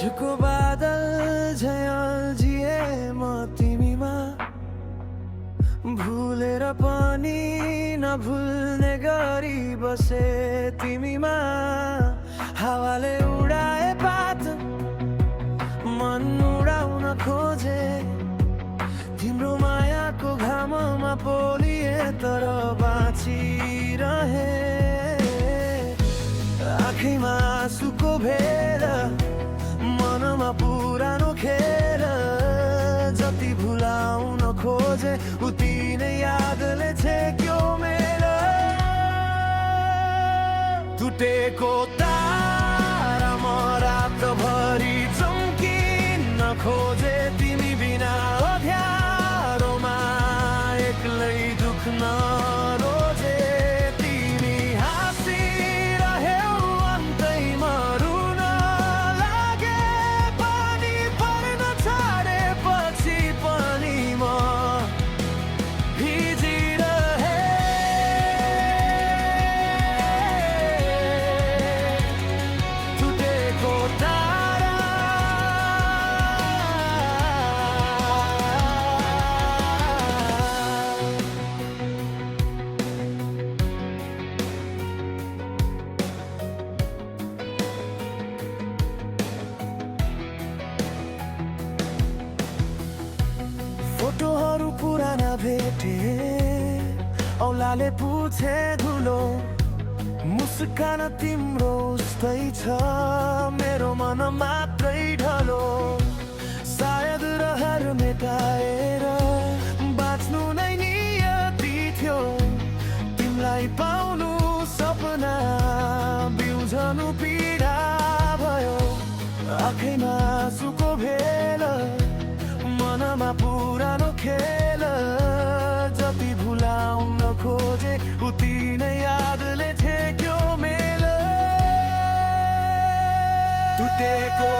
आजको बादल झैँ जिए म तिमीमा, भुलेर पनि नभुल्ने गरी बसे तिमीमा। हावाले उडाए पात मन उडाउन खोजे, तिम्रो मायाको घाममा पोलिए तर बाँचिरहे। आँखैमा आँसुको भेर, मनमा पुरानो खेर, जति भुलाउन खोजे उति नै यादले छेक्यो मेरो। टुटेको तारा म रातभरि चम्किन खोजे, तिमी बिना अँध्यारोमा एक्लै दुख्न रोजे। तिमी हाँसिरह्यौ अन्तैमा रुन लागे, पानी पर्न छाडेपछि पनि म भिजिरहे। टुटेको तारा फोटोहरू पुराना भेटे, औलाले पुछे धुलो, मुस्कान तिम्रो उस्तै छ, मेरो मन मात्रै ढलो। सायद रहर मेटाएर बाँच्नु नै नियति थियो, तिमीलाई पाउनु सपना बिउझनु पीडा भयो। आँखैमा आँसुको भेल, मनमा पुरानो खेल, जति भुलाउन खोजे उति नै यादले छेक्यो मेल। टुटेको